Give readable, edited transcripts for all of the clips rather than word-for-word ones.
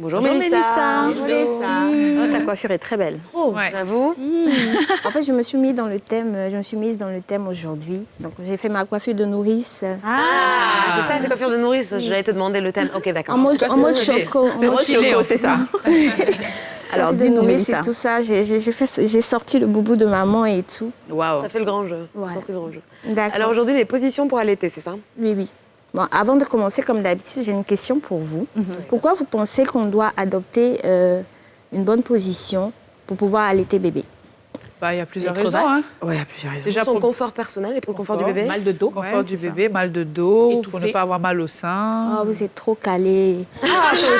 Bonjour Mélissa. Bonjour les filles. Oh, ta coiffure est très belle. Oh, à vous. En fait, je me suis mise dans le thème aujourd'hui. Donc, j'ai fait ma coiffure de nourrice. C'est ça, c'est coiffure de nourrice. J'allais te demander le thème. Ok, d'accord. En mode choco. C'est ça. Alors, dis-nous, Mélissa. Tout ça, j'ai sorti le boubou de maman et tout. Waouh. T'as fait le grand jeu. Ouais. Sorti le grand jeu. D'accord. Alors aujourd'hui, les positions pour allaiter, c'est ça? Oui. Bon, avant de commencer, comme d'habitude, j'ai une question pour vous. Pourquoi vous pensez qu'on doit adopter une bonne position pour pouvoir allaiter bébé? Il y a plusieurs raisons. Hein. Oui, il y a plusieurs raisons. Déjà pour son confort personnel et pour le confort du bébé. Mal de dos. Confort du bébé, mal de dos, pour ne pas avoir mal au sein. Oh, vous êtes trop calés. Ah, c'est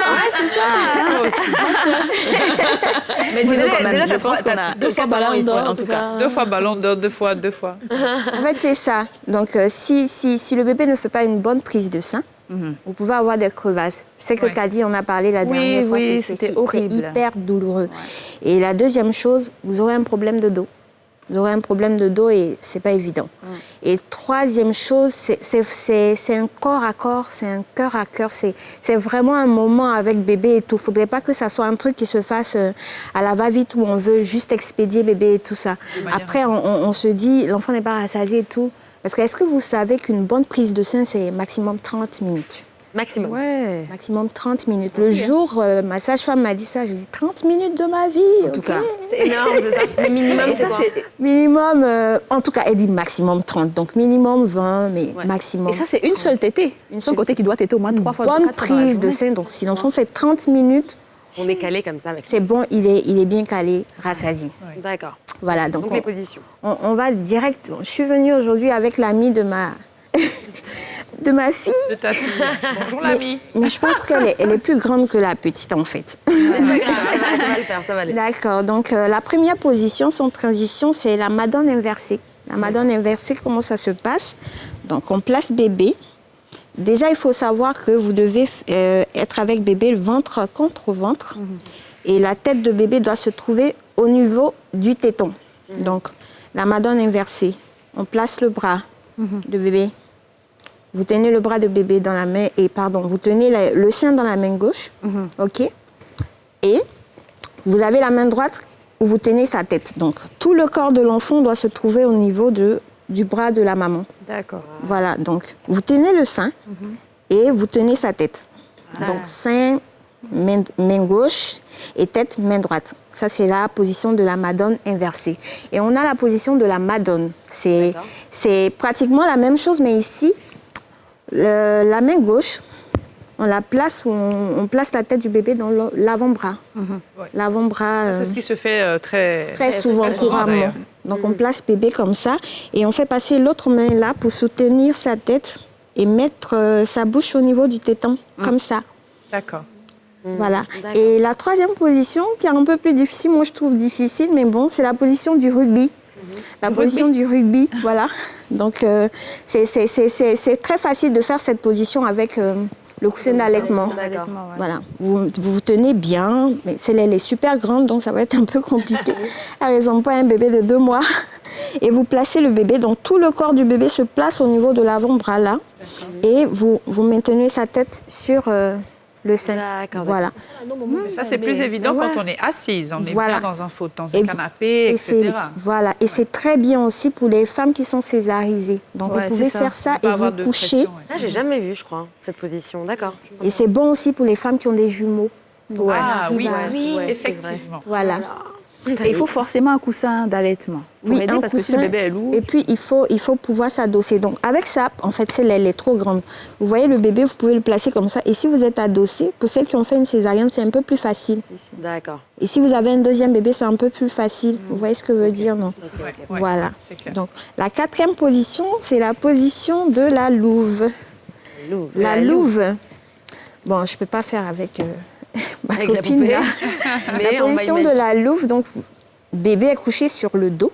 ça. Moi aussi. Mais déjà, je pense qu'on a 2 fois ballon d'or, en tout cas. 2 fois ballon d'or, 2 fois. En fait, c'est ça. Donc, si le bébé ne fait pas une bonne prise de sein, vous pouvez avoir des crevasses. Je sais que Kadi en a parlé la dernière fois. Oui, c'était horrible. C'est hyper douloureux. Ouais. Et la deuxième chose, vous aurez un problème de dos. Vous aurez un problème de dos et c'est pas évident. Et troisième chose, c'est un corps à corps, c'est un cœur à cœur. C'est vraiment un moment avec bébé et tout. Faudrait pas que ça soit un truc qui se fasse à la va-vite où on veut juste expédier bébé et tout ça. Après, on se dit, l'enfant n'est pas rassasié et tout. Parce que est-ce que vous savez qu'une bonne prise de sein, c'est maximum 30 minutes? Maximum. Ouais. Maximum 30 minutes. Le jour, ma sage-femme m'a dit ça, je dis 30 minutes de ma vie. En tout cas, c'est énorme, c'est ça. Le minimum, c'est quoi? Minimum, en tout cas, elle dit maximum 30. Donc minimum 20, mais maximum. Et ça, c'est une seule tétée. Une seule côté qui doit téter au moins 3 fois. Bonne prise de sein. Donc si l'enfant fait 30 minutes, on est calé comme ça avec ça. C'est bon, il est bien calé, rassasié. D'accord. Voilà, donc les positions. On va direct. Je suis venue aujourd'hui avec l'amie de ma de ma fille. De ta fille. Bonjour l'amie. Mais je pense qu'elle est plus grande que la petite en fait. C'est pas grave, ça va le faire, ça va aller. D'accord, donc la première position sans transition, c'est la Madone inversée. La Madone inversée, comment ça se passe? Donc on place bébé. Déjà, il faut savoir que vous devez être avec bébé le ventre contre ventre. Et la tête de bébé doit se trouver au niveau du téton. Donc, la Madone inversée. On place le bras de bébé. Vous tenez le bras de bébé dans la main, vous tenez le sein dans la main gauche. OK? Et vous avez la main droite où vous tenez sa tête. Donc, tout le corps de l'enfant doit se trouver au niveau du bras de la maman. D'accord. Voilà, donc vous tenez le sein et vous tenez sa tête. Donc, sein, main gauche et tête, main droite. Ça, c'est la position de la Madone inversée. Et on a la position de la Madone. C'est pratiquement la même chose, mais ici, la main gauche, on la place où on place la tête du bébé dans l'avant-bras. L'avant-bras. C'est ce qui se fait très souvent, couramment. Donc, on place bébé comme ça et on fait passer l'autre main là pour soutenir sa tête et mettre sa bouche au niveau du téton, comme ça. D'accord. Voilà. Et la troisième position, qui est un peu plus difficile, moi je trouve difficile, mais bon, c'est la position du rugby. La position du rugby, voilà. Donc, c'est très facile de faire cette position avec le coussin d'allaitement. Voilà. Vous tenez bien, mais elle est super grande, donc ça va être un peu compliqué. Elle ne ressemble pas à un bébé de 2 mois. Et vous placez le bébé, donc tout le corps du bébé se place au niveau de l'avant-bras là. Et vous maintenez sa tête sur le sein. Voilà. Mais ça, c'est plus évident quand on est assise. On est bien dans un canapé, et etc. Voilà. Et c'est très bien aussi pour les femmes qui sont césarisées. Donc, vous pouvez faire ça et vous coucher. Ça, j'ai jamais vu, je crois, cette position. D'accord. Et c'est bon aussi pour les femmes qui ont des jumeaux. Oui, effectivement. Voilà. Et il faut forcément un coussin d'allaitement pour aider, parce que si le bébé est lourd... Et puis, il faut pouvoir s'adosser. Donc, avec ça, en fait, elle est trop grande. Vous voyez, le bébé, vous pouvez le placer comme ça. Et si vous êtes adossé, pour celles qui ont fait une césarienne, c'est un peu plus facile. D'accord. Et si vous avez un deuxième bébé, c'est un peu plus facile. Vous voyez ce que veut dire, non? Voilà. Donc, la 4e position, c'est la position de la louve. La louve. Bon, je ne peux pas faire avec... ma copine, là. La position de la louve, donc bébé est couché sur le dos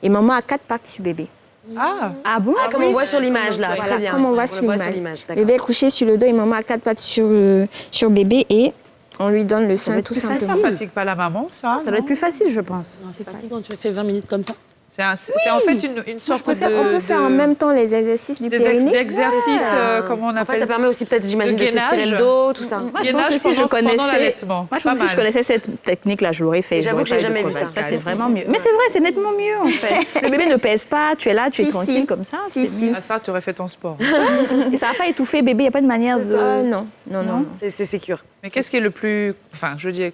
et maman a 4 pattes sur bébé. Ah bon? Comme on voit sur l'image là, très bien. Comme on voit sur l'image. Bébé est couché sur le dos et maman a 4 pattes sur bébé et on lui donne le sein tout simplement. Ça ne fatigue pas la maman, ça? Ça doit être plus facile, je pense. C'est facile quand tu fais 20 minutes comme ça. C'est en fait une sorte de... On peut faire en même temps les exercices du périnée. Des exercices, comment on appelle. En fait, ça permet aussi peut-être, j'imagine, de s'étirer le dos, tout ça. Moi, je pense que si je connaissais cette technique-là, je l'aurais fait. J'avoue que j'ai jamais vu ça. Ça, c'est vraiment mieux. Mais c'est vrai, c'est nettement mieux, en fait. Le bébé ne pèse pas, tu es là, tu es tranquille comme ça. Ça, tu aurais fait ton sport. Et ça va pas étouffer bébé, il n'y a pas de manière de... Non. C'est sécure. Mais qu'est-ce qui est le plus... Enfin, je veux dire,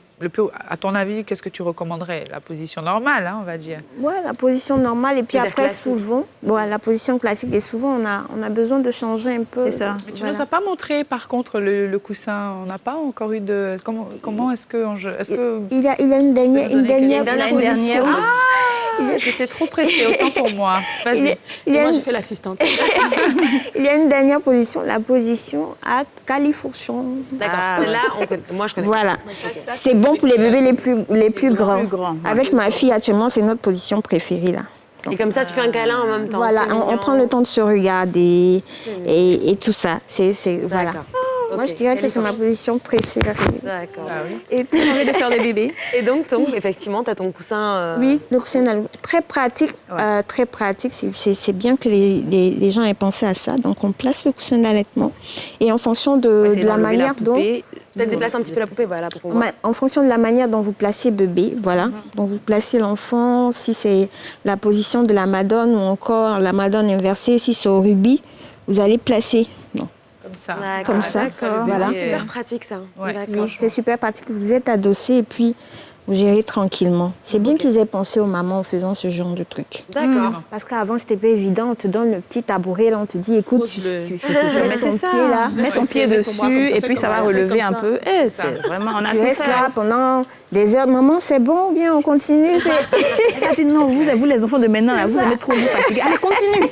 à ton avis, qu'est-ce que tu recommanderais? La position normale, on va dire. Oui, la position normale. Et puis après, classique. Souvent, la position classique. Et souvent, on a besoin de changer un peu. C'est ça. Mais tu ne nous as pas montré, par contre, le coussin. On n'a pas encore eu de... Comment est-ce que... Il y a une dernière position. J'étais trop pressée, autant pour moi. Vas-y. Moi, j'ai fait l'assistante. Il y a une dernière position, la position à califourchon. D'accord. Celle-là, moi, je connais. Voilà. C'est bon pour les bébés les plus grands. Avec ma fille, actuellement, c'est notre position préférée, là. Et comme ça, tu fais un câlin en même temps. Voilà, on prend le temps de se regarder et tout ça. Voilà. Moi, je dirais que c'est ma position préférée. D'accord. Et tu as envie de faire des bébés. Et donc, effectivement, tu as ton coussin... Oui, le coussin très pratique. Très pratique. C'est bien que les gens aient pensé à ça. Donc, on place le coussin d'allaitement. Et en fonction de la manière dont... Peut-être déplacer un petit peu la poupée, voilà, pour qu'on voit. En fonction de la manière dont vous placez bébé, voilà. Donc, vous placez l'enfant, si c'est la position de la Madone ou encore la Madone inversée, si c'est au rubis, vous allez placer. Donc, comme ça. Voilà. C'est super pratique, ça. Ouais. D'accord. Oui, c'est super pratique. Vous êtes adossé et puis vous gérez tranquillement. C'est bien qu'ils aient pensé aux mamans en faisant ce genre de truc. D'accord. Parce qu'avant, c'était pas évident. On te donne le petit tabouret, là, on te dit, écoute, tu mets ton pied là. Mets ton pied dessus et puis ça va relever un peu. C'est vraiment, on a Tu restes là pendant des heures. Maman, c'est bon ou bien on continue? Elle a dit non, vous les enfants de maintenant, là, vous aimez trop vous fatiguer. Allez, continue.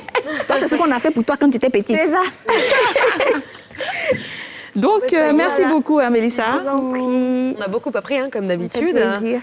Toi, c'est ce qu'on a fait pour toi quand tu étais petite. C'est ça. Donc, merci beaucoup, Mélissa. Je vous en prie. On a beaucoup appris, comme d'habitude. Ça fait plaisir.